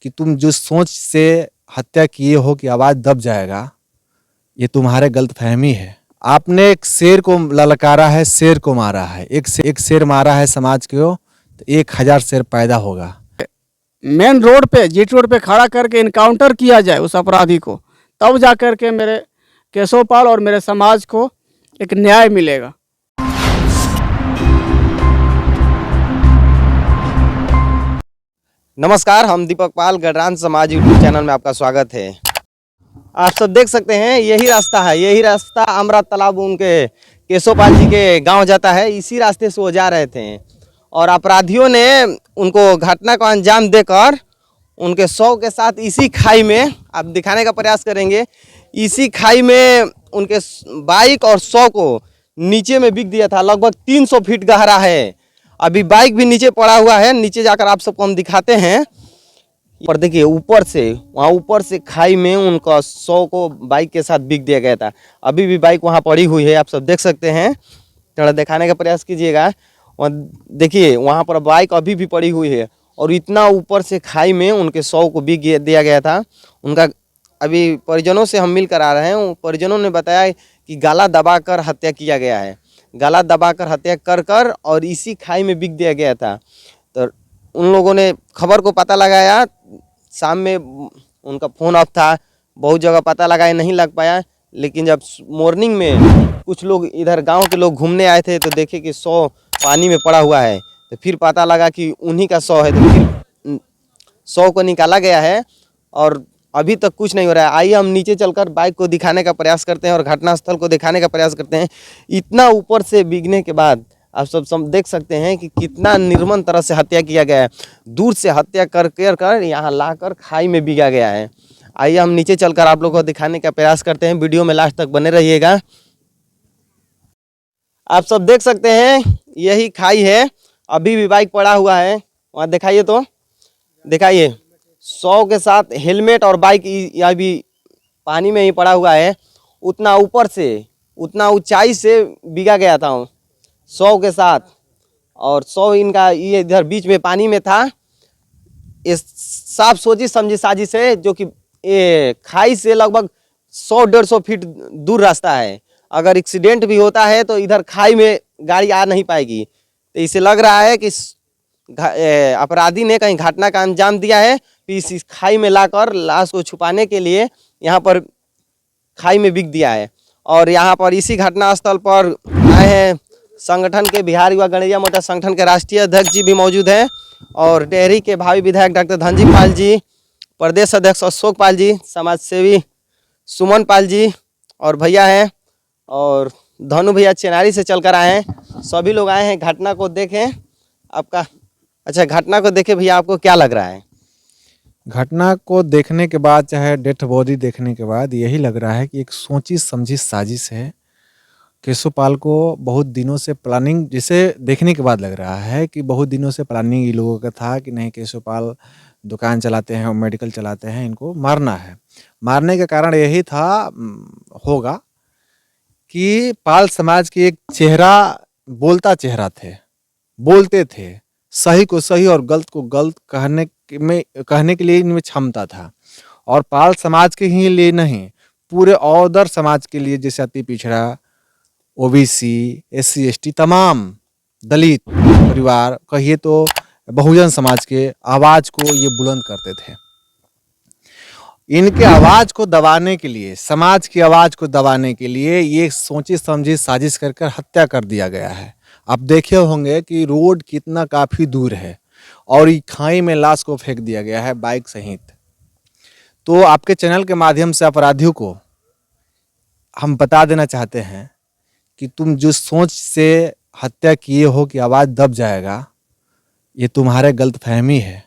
कि तुम जो सोच से हत्या किए हो कि आवाज़ दब जाएगा, ये तुम्हारे गलतफहमी है। आपने एक शेर को ललकारा है, शेर को मारा है। एक शेर मारा है समाज को तो 1000 शेर पैदा होगा। मेन रोड पे, जीटी रोड पे खड़ा करके इनकाउंटर किया जाए उस अपराधी को, तब जा कर के मेरे केशवपाल और मेरे समाज को एक न्याय मिलेगा। नमस्कार, हम दीपक पाल, गडरान समाज यूट्यूब चैनल में आपका स्वागत है। आप सब देख सकते हैं यही रास्ता आमरा तालाब उनके केशवपाल जी के गांव जाता है। इसी रास्ते से वो जा रहे थे और अपराधियों ने उनको घटना को अंजाम देकर उनके शव के साथ इसी खाई में, आप दिखाने का प्रयास करेंगे, इसी खाई में उनके बाइक और शव को नीचे में बिक दिया था। लगभग 300 फीट गहरा है। अभी बाइक भी नीचे पड़ा हुआ है। नीचे जाकर आप सबको हम दिखाते हैं। पर देखिए ऊपर से खाई में उनका शव को बाइक के साथ बिक दिया गया था। अभी भी बाइक वहाँ पड़ी हुई है, आप सब देख सकते हैं। थोड़ा दिखाने का प्रयास कीजिएगा। देखिए वहाँ पर बाइक अभी भी पड़ी हुई है और इतना ऊपर से खाई में उनके शव को बिक दिया गया था। उनका अभी परिजनों से हम मिलकर आ रहे हैं। परिजनों ने बताया कि गला दबाकर हत्या किया गया है, गला दबाकर हत्या कर और इसी खाई में बिक दिया गया था। तो उन लोगों ने खबर को पता लगाया। शाम में उनका फ़ोन ऑफ था, बहुत जगह पता लगाया, नहीं लग पाया। लेकिन जब मॉर्निंग में कुछ लोग इधर गांव के लोग घूमने आए थे तो देखे कि शव पानी में पड़ा हुआ है। तो फिर पता लगा कि उन्हीं का शव है। तो फिर शव को निकाला गया है और अभी तक कुछ नहीं हो रहा है। आइए हम नीचे चलकर बाइक को दिखाने का प्रयास करते हैं और घटनास्थल को दिखाने का प्रयास करते हैं। इतना ऊपर से बिकने के बाद आप सब देख सकते हैं कि कितना निर्मम तरह से हत्या किया गया है। दूर से हत्या कर यहाँ लाकर खाई में बिका गया है। आइए हम नीचे चलकर आप लोगों को दिखाने का प्रयास करते हैं। वीडियो में लास्ट तक बने रहिएगा। आप सब देख सकते हैं यही खाई है। अभी भी बाइक पड़ा हुआ है, वहाँ दिखाइए, तो दिखाइए। शव के साथ हेलमेट और बाइक यह भी पानी में ही पड़ा हुआ है। उतना ऊपर से, उतना ऊंचाई से बिका गया था शव के साथ। और शव इनका ये इधर बीच में पानी में था। इस साफ सोची समझी साजिश है, जो कि ये खाई से लगभग 100-150 फीट दूर रास्ता है। अगर एक्सीडेंट भी होता है तो इधर खाई में गाड़ी आ नहीं पाएगी। तो इसे लग रहा है कि अपराधी ने कहीं घटना का अंजाम दिया है, फिर इस खाई में लाकर लाश को छुपाने के लिए यहाँ पर खाई में बिक दिया है। और यहाँ पर इसी घटना स्थल पर आए हैं संगठन के, बिहार युवा गणेरिया मोर्चा संगठन के राष्ट्रीय अध्यक्ष जी भी मौजूद हैं और डेहरी के भावी विधायक डॉक्टर धनजी पाल जी, प्रदेश अध्यक्ष अशोक पाल जी, समाज सेवी सुमन पाल जी और भैया हैं, और धनु भैया चेनारी से चलकर आए हैं। सभी लोग आए हैं घटना को देखें। आपका अच्छा, घटना को देखे भैया, आपको क्या लग रहा है? घटना को देखने के बाद, चाहे डेथ बॉडी देखने के बाद, यही लग रहा है कि एक सोची समझी साजिश है। केशवपाल को बहुत दिनों से प्लानिंग, जिसे देखने के बाद लग रहा है कि बहुत दिनों से प्लानिंग इन लोगों का था कि नहीं, केशवपाल दुकान चलाते हैं और मेडिकल चलाते हैं, इनको मारना है। मारने का कारण यही था होगा कि पाल समाज की एक चेहरा, बोलता चेहरा थे, बोलते थे, सही को सही और गलत को गलत कहने के लिए इनमें क्षमता था। और पाल समाज के ही लिए नहीं, पूरे औदर समाज के लिए, जैसे अति पिछड़ा, ओबीसी, SC ST, तमाम दलित परिवार, कहिए तो बहुजन समाज के आवाज को ये बुलंद करते थे। इनके आवाज को दबाने के लिए, समाज की आवाज को दबाने के लिए ये सोची समझी साजिश कर हत्या कर दिया गया है। आप देखे होंगे कि रोड कितना काफी दूर है और खाई में लाश को फेंक दिया गया है, बाइक सहित। तो आपके चैनल के माध्यम से अपराधियों को हम बता देना चाहते हैं कि तुम जो सोच से हत्या किए हो कि आवाज दब जाएगा, ये तुम्हारे गलतफहमी है।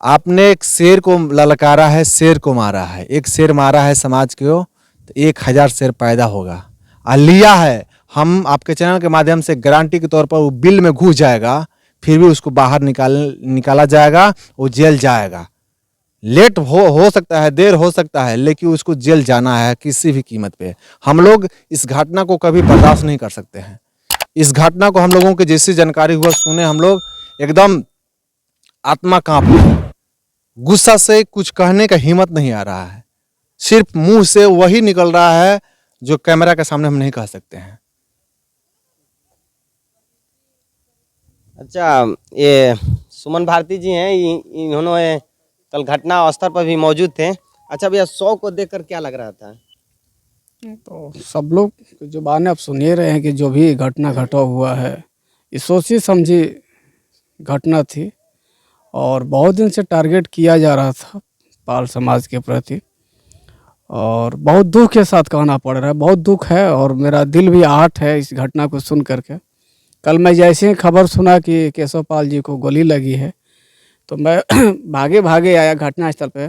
आपने एक शेर को ललकारा है, शेर को मारा है। एक शेर मारा है समाज को तो 1000 शेर पैदा होगा। लिया है, हम आपके चैनल के माध्यम से गारंटी के तौर पर वो बिल में घुस जाएगा, फिर भी उसको बाहर निकाला जाएगा, वो जेल जाएगा। लेट हो सकता है, देर हो सकता है, लेकिन उसको जेल जाना है किसी भी कीमत पे। हम लोग इस घटना को कभी बर्दाश्त नहीं कर सकते हैं। इस घटना को हम लोगों के जैसी जानकारी हुआ, सुने, हम लोग एकदम आत्मा कांप गई। गुस्सा से कुछ कहने का हिम्मत नहीं आ रहा है। सिर्फ मुंह से वही निकल रहा है जो कैमरा के सामने हम नहीं कह सकते हैं। अच्छा, ये सुमन भारती जी हैं, इन्होंने कल घटना स्थल पर भी मौजूद थे। अच्छा भैया, 100 को देखकर क्या लग रहा था? तो सब लोग जो बातें आप सुन ही रहे हैं कि जो भी घटना घटा हुआ है, ये सोची समझी घटना थी और बहुत दिन से टारगेट किया जा रहा था पाल समाज के प्रति। और बहुत दुख के साथ कहना पड़ रहा है, बहुत दुख है और मेरा दिल भी आहत है इस घटना को सुन करके। कल मैं जैसे ही खबर सुना कि केशव पाल जी को गोली लगी है तो मैं भागे भागे आया घटनास्थल पे,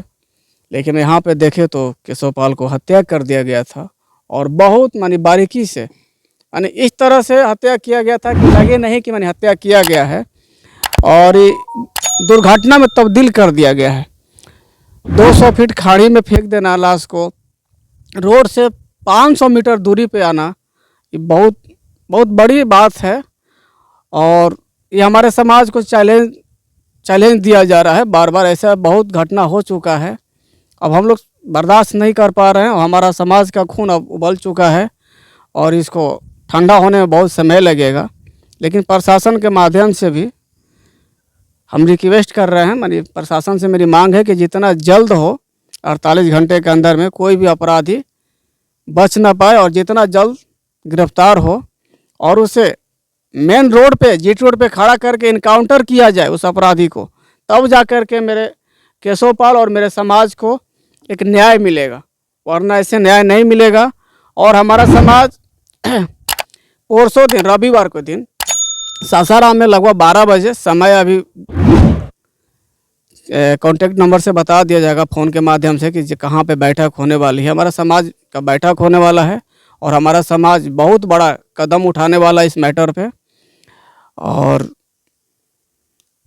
लेकिन यहाँ पे देखे तो केशव पाल को हत्या कर दिया गया था और बहुत मानी बारीकी से, यानी इस तरह से हत्या किया गया था कि लगे नहीं कि मैंने हत्या किया गया है और ये दुर्घटना में तब्दील कर दिया गया है। 200 फीट खाड़ी में फेंक देना लाश को, रोड से 500 मीटर दूरी पे आना, ये बहुत बहुत बड़ी बात है और ये हमारे समाज को चैलेंज दिया जा रहा है। बार बार ऐसा बहुत घटना हो चुका है, अब हम लोग बर्दाश्त नहीं कर पा रहे हैं और हमारा समाज का खून अब उबल चुका है और इसको ठंडा होने में बहुत समय लगेगा। लेकिन प्रशासन के माध्यम से भी हम रिक्वेस्ट कर रहे हैं, मानी प्रशासन से मेरी मांग है कि जितना जल्द हो 48 घंटे के अंदर में कोई भी अपराधी बच ना पाए और जितना जल्द गिरफ्तार हो और उसे मेन रोड पे, जीटी रोड पे खड़ा करके इनकाउंटर किया जाए उस अपराधी को, तब जा कर के मेरे केशव पाल और मेरे समाज को एक न्याय मिलेगा, वरना ऐसे न्याय नहीं मिलेगा। और हमारा समाज परसों दिन रविवार को दिन सासाराम में लगभग 12 बजे, समय अभी कॉन्टैक्ट नंबर से बता दिया जाएगा फ़ोन के माध्यम से कि कहाँ पे बैठक होने वाली है। हमारा समाज का बैठक होने वाला है और हमारा समाज बहुत बड़ा कदम उठाने वाला है इस मैटर पे। और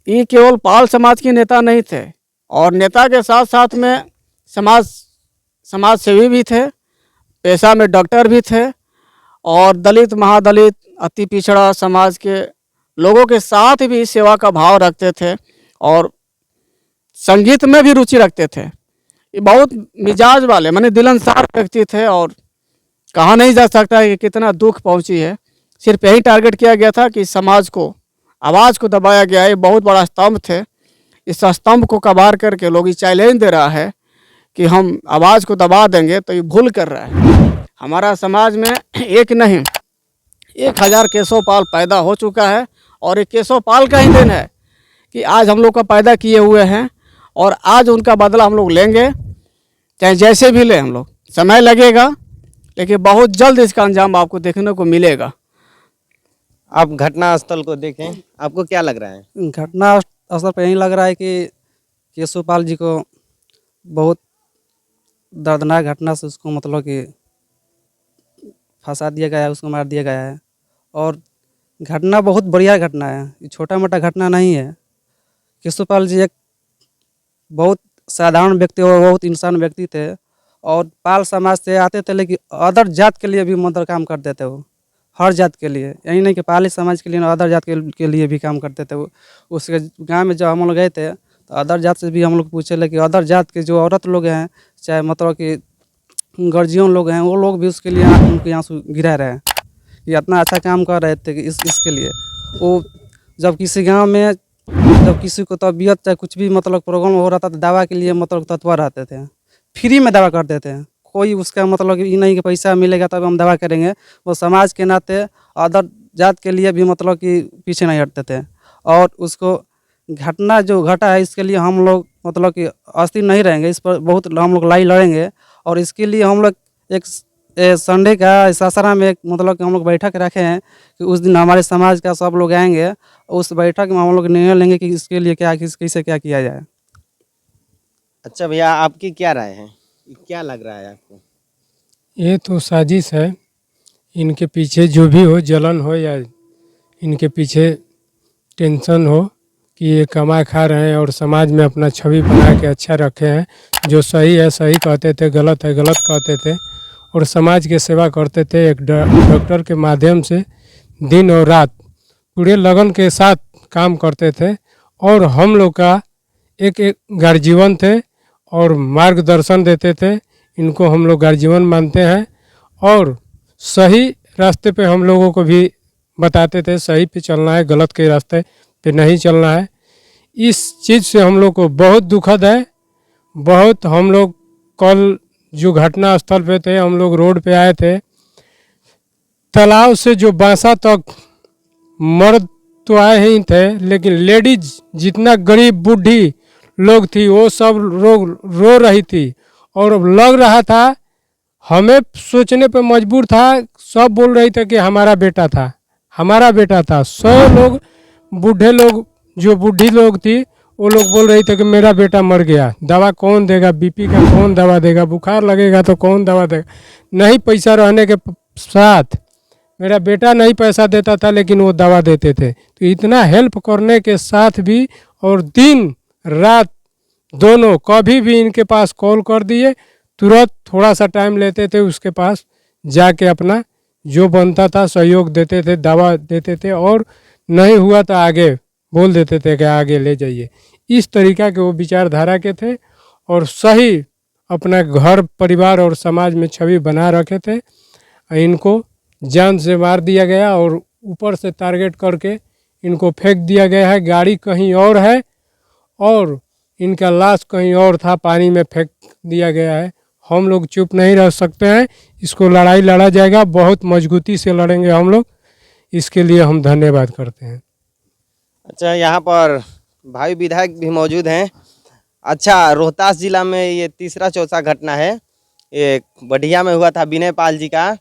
ये केवल पाल समाज के नेता नहीं थे और नेता के साथ साथ में समाज सेवी भी थे, पेशा में डॉक्टर भी थे और दलित, महादलित, अति पिछड़ा समाज के लोगों के साथ भी सेवा का भाव रखते थे और संगीत में भी रुचि रखते थे। ये बहुत मिजाज वाले माने दिलनसार व्यक्ति थे और कहा नहीं जा सकता है कि कितना दुख पहुंची है। सिर्फ यही टारगेट किया गया था कि समाज को, आवाज़ को दबाया गया। ये बहुत बड़ा स्तंभ थे, इस स्तंभ को कबार करके लोग ये चैलेंज दे रहा है कि हम आवाज़ को दबा देंगे, तो ये भूल कर रहा है। हमारा समाज में एक नहीं 1000 केशव पाल पैदा हो चुका है और ये केशव पाल का ही दिन है कि आज हम लोग का पैदा किए हुए हैं और आज उनका बदला हम लोग लेंगे, चाहे जैसे भी लें हम लोग। समय लगेगा लेकिन बहुत जल्द इसका अंजाम आपको देखने को मिलेगा। आप घटना स्थल को देखें, आपको क्या लग रहा है? घटना स्थल पर यही लग रहा है कि केशव पाल जी को बहुत दर्दनाक घटना से उसको मतलब कि फंसा दिया गया है, उसको मार दिया गया है। और घटना बहुत बढ़िया घटना है, ये छोटा मोटा घटना नहीं है। केशव पाल जी एक बहुत साधारण व्यक्ति और बहुत इंसान व्यक्ति थे और पाल समाज से आते थे, लेकिन अदर जात के लिए भी मतलब काम करते थे। वो हर जात के लिए, यही नहीं कि पाली समाज के लिए, अदर जात के लिए भी काम करते थे। वो उसके गांव में जब हम लोग गए थे तो अदर जात से भी हम लोग पूछे, लेकिन अदर जात के जो औरत लोग हैं, चाहे मतलब कि गर्जियन लोग हैं, वो लोग भी उसके लिए उनके आंसू गिरा रहे हैं कि इतना अच्छा काम कर रहे थे कि इसके लिए। वो जब किसी गाँव में जब किसी को तबीयत चाहे कुछ भी मतलब प्रोग्राम हो रहा था तो दवा के लिए मतलब तत्पर रहते थे, फ्री में दवा करते थे। कोई उसका मतलब ये नहीं कि पैसा मिलेगा तब हम दवा करेंगे। वो समाज के नाते अदर जात के लिए भी मतलब कि पीछे नहीं हटते थे। और उसको घटना जो घटा है इसके लिए हम लोग मतलब कि अस्थिर नहीं रहेंगे, इस पर बहुत हम लोग लड़ाई लड़ेंगे। और इसके लिए हम लोग एक संडे का सासाराम में एक मतलब कि हम लोग बैठक रखे हैं कि उस दिन हमारे समाज का सब लोग आएंगे। उस बैठक में हम लोग निर्णय लेंगे कि इसके लिए कैसे क्या किया जाए। अच्छा भैया, आपकी क्या राय है, क्या लग रहा है आपको? ये तो साजिश है, इनके पीछे जो भी हो, जलन हो या इनके पीछे टेंशन हो कि ये कमा खा रहे हैं और समाज में अपना छवि बना के अच्छा रखे हैं। जो सही है सही कहते थे, गलत है गलत कहते थे और समाज की सेवा करते थे। एक डॉक्टर के माध्यम से दिन और रात पूरे लगन के साथ काम करते थे और हम लोग का एक गार्जियन थे और मार्गदर्शन देते थे। इनको हम लोग गार्जियन मानते हैं और सही रास्ते पे हम लोगों को भी बताते थे, सही पे चलना है, गलत के रास्ते पे नहीं चलना है। इस चीज़ से हम लोग को बहुत दुखद है। बहुत हम लोग कल जो घटना स्थल पे थे, हम लोग रोड पे आए थे, तालाब से जो बांसा तक मर्द तो आए ही थे, लेकिन लेडीज जितना गरीब बूढ़ी लोग थी वो सब रो रही थी। और लग रहा था, हमें सोचने पे मजबूर था, सब बोल रहे थे कि हमारा बेटा था, हमारा बेटा था। 100 लोग बूढ़े लोग, जो बूढ़ी लोग थी, वो लोग बोल रही थे कि मेरा बेटा मर गया। दवा कौन देगा, बीपी का कौन दवा देगा, बुखार लगेगा तो कौन दवा देगा। नहीं पैसा रहने के साथ मेरा बेटा नहीं पैसा देता था, लेकिन वो दवा देते थे। तो इतना हेल्प करने के साथ भी, और दिन रात दोनों, कभी भी इनके पास कॉल कर दिए, तुरंत थोड़ा सा टाइम लेते थे, उसके पास जाके अपना जो बनता था सहयोग देते थे, दवा देते थे, और नहीं हुआ तो आगे बोल देते थे कि आगे ले जाइए। इस तरीका के वो विचारधारा के थे और सही अपना घर परिवार और समाज में छवि बना रखे थे। इनको जान से मार दिया गया और ऊपर से टारगेट करके इनको फेंक दिया गया है। गाड़ी कहीं और है और इनका लाश कहीं और था, पानी में फेंक दिया गया है। हम लोग चुप नहीं रह सकते हैं, इसको लड़ाई लड़ा जाएगा, बहुत मजबूती से लड़ेंगे हम लोग। इसके लिए हम धन्यवाद करते हैं। अच्छा, यहाँ पर भाई विधायक भी मौजूद हैं। अच्छा, रोहतास जिला में ये तीसरा चौथा घटना है। ये बढ़िया में हुआ था विनय पाल जी का।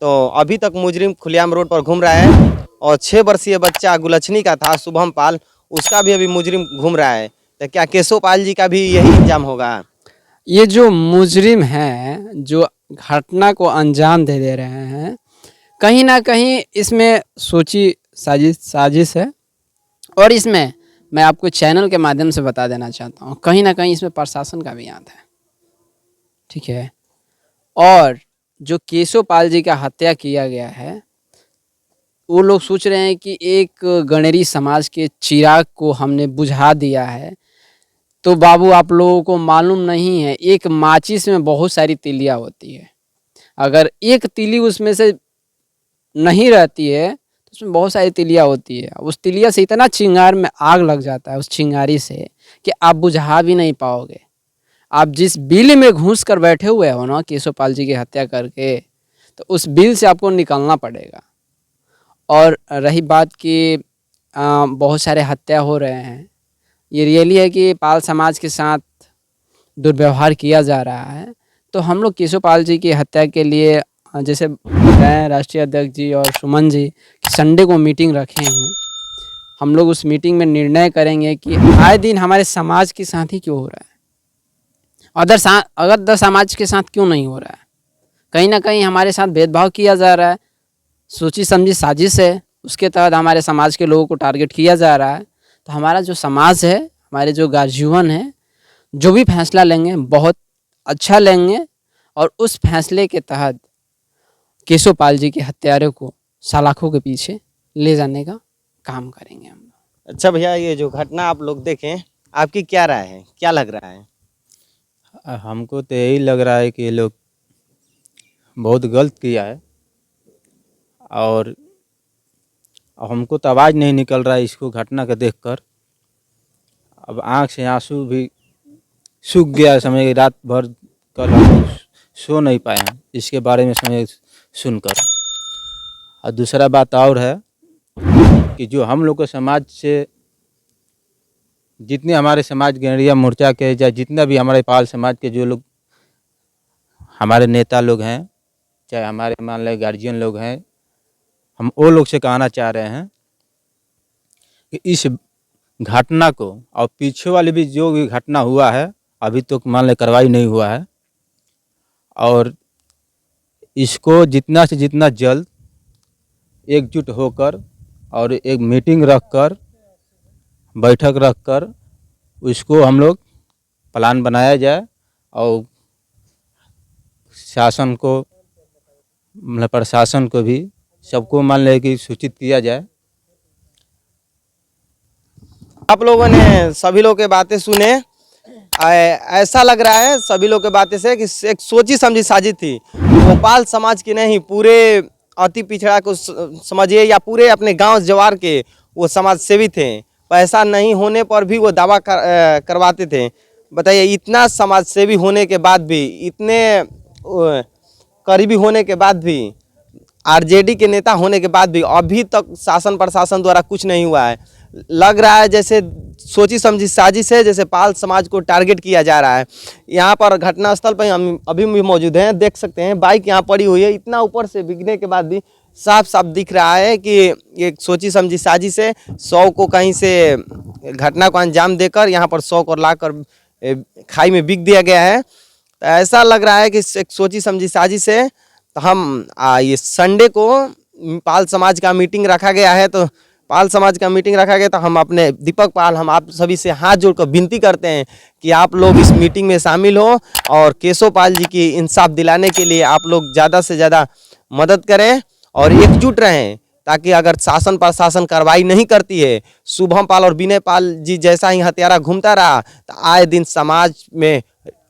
तो अभी तक मुजरिम खुलेआम रोड पर घूम रहा है और 6 वर्षीय बच्चा गुलछनी का था, शुभम पाल, उसका भी अभी मुजरिम घूम रहा है। तो क्या केशव पाल जी का भी यही इंजाम होगा? ये जो मुजरिम हैं, जो घटना को अंजाम दे रहे हैं, कहीं ना कहीं इसमें सोची साजिश है। और इसमें मैं आपको चैनल के माध्यम से बता देना चाहता हूँ, कहीं ना कहीं इसमें प्रशासन का भी हाथ है, ठीक है। और जो केशव पाल जी का हत्या किया गया है, वो लोग सोच रहे हैं कि एक गणेरी समाज के चिराग को हमने बुझा दिया है। तो बाबू, आप लोगों को मालूम नहीं है, एक माचिस में बहुत सारी तीलियाँ होती है। अगर एक तीली उसमें से नहीं रहती है तो उसमें बहुत सारी तीलियाँ होती है। उस तीलिया से इतना चिंगार में आग लग जाता है, उस चिंगारी से, कि आप बुझा भी नहीं पाओगे। आप जिस बिल में घुस कर बैठे हुए हो ना, केशव पाल जी की हत्या करके, तो उस बिल से आपको निकलना पड़ेगा। और रही बात कि बहुत सारे हत्या हो रहे हैं, ये रियली है कि पाल समाज के साथ दुर्व्यवहार किया जा रहा है। तो हम लोग केशव पाल जी की हत्या के लिए, जैसे बताएं राष्ट्रीय अध्यक्ष जी और सुमन जी, कि संडे को मीटिंग रखे हैं। हम लोग उस मीटिंग में निर्णय करेंगे कि आए दिन हमारे समाज के साथ ही क्यों हो रहा है, अदर समाज के साथ क्यों नहीं हो रहा है। कहीं ना कहीं हमारे साथ भेदभाव किया जा रहा है, सोची समझी साजिश है, उसके तहत हमारे समाज के लोगों को टारगेट किया जा रहा है। तो हमारा जो समाज है, हमारे जो गार्जियन है, जो भी फैसला लेंगे बहुत अच्छा लेंगे, और उस फैसले के तहत केशव पाल जी के हत्यारों को सलाखों के पीछे ले जाने का काम करेंगे हम लोग। अच्छा भैया, ये जो घटना आप लोग देखें, आपकी क्या राय है, क्या लग रहा है? हमको तो यही लग रहा है कि ये लोग बहुत गलत किया है, और हमको तो आवाज़ नहीं निकल रहा है इसको घटना को देखकर। अब आँख से आंसू भी सूख गया समय, रात भर कल हम लोग सो नहीं पाए हैं इसके बारे में समय सुनकर। और दूसरा बात और है कि जो हम लोग के समाज से, जितने हमारे समाज गणरिया मोर्चा के, या जितना भी हमारे पाल समाज के जो लोग हमारे नेता लोग हैं, चाहे हमारे मान लें गार्जियन लोग हैं, हम वो लोग से कहना चाह रहे हैं कि इस घटना को, और पीछे वाली भी जो भी घटना हुआ है, अभी तो मान लें कार्रवाई नहीं हुआ है, और इसको जितना से जितना जल्द एकजुट होकर और एक मीटिंग रखकर, बैठक रखकर, उसको हम लोग प्लान बनाया जाए और शासन को, मतलब प्रशासन को भी, सबको मान ले कि सूचित किया जाए। आप लोगों ने सभी लोग के बातें सुने। ऐसा लग रहा है सभी लोग के बातें से कि एक सोची समझी साजिश थी। भोपाल समाज की नहीं, पूरे अति पिछड़ा को समझिए या पूरे अपने गांव जवार के वो समाज सेवी थे। पैसा नहीं होने पर भी वो दावा करवाते थे। बताइए, इतना समाज सेवी होने के बाद भी, इतने करीबी होने के बाद भी, आरजेडी के नेता होने के बाद भी अभी तक शासन प्रशासन द्वारा कुछ नहीं हुआ है। लग रहा है जैसे सोची समझी साजिश है, जैसे पाल समाज को टारगेट किया जा रहा है। यहाँ पर घटनास्थल पर हम अभी भी मौजूद हैं, देख सकते हैं बाइक यहाँ पड़ी हुई है। इतना ऊपर से बिकने के बाद भी साफ साफ दिख रहा है कि एक सोची समझी साजिश है। 100 को कहीं से घटना को अंजाम देकर यहाँ पर 100 को लाकर खाई में बिक दिया गया है। तो ऐसा लग रहा है कि एक सोची समझी साजिश है। तो हम ये संडे को पाल समाज का मीटिंग रखा गया है, तो पाल समाज का मीटिंग रखा गया, तो हम अपने दीपक पाल, हम आप सभी से हाथ जोड़कर विनती करते हैं कि आप लोग इस मीटिंग में शामिल हो और केशव पाल जी की इंसाफ दिलाने के लिए आप लोग ज़्यादा से ज़्यादा मदद करें और एकजुट रहें, ताकि अगर शासन प्रशासन कार्रवाई नहीं करती है, शुभम पाल और विनय पाल जी जैसा ही हत्यारा घूमता रहा, तो आए दिन समाज में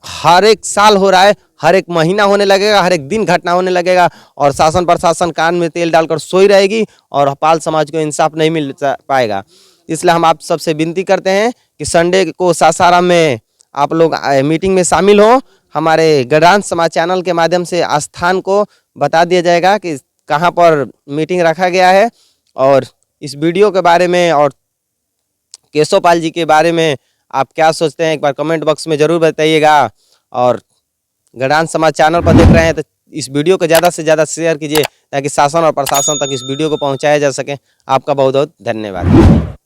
हर एक साल हो रहा है, हर एक महीना होने लगेगा, हर एक दिन घटना होने लगेगा और शासन प्रशासन कान में तेल डालकर सोई रहेगी और पाल समाज को इंसाफ नहीं मिल पाएगा। इसलिए हम आप सबसे विनती करते हैं कि संडे को सासाराम में आप लोग मीटिंग में शामिल हो। हमारे गणराज्य समाज चैनल के माध्यम से स्थान को बता दिया जाएगा कि कहाँ पर मीटिंग रखा गया है, और इस वीडियो के बारे में और केशव पाल जी के बारे में आप क्या सोचते हैं, एक बार कमेंट बॉक्स में ज़रूर बताइएगा। और गणराज्य समाज चैनल पर देख रहे हैं तो इस वीडियो को ज़्यादा से ज़्यादा शेयर कीजिए, ताकि शासन और प्रशासन तक इस वीडियो को पहुंचाया जा सके। आपका बहुत बहुत धन्यवाद।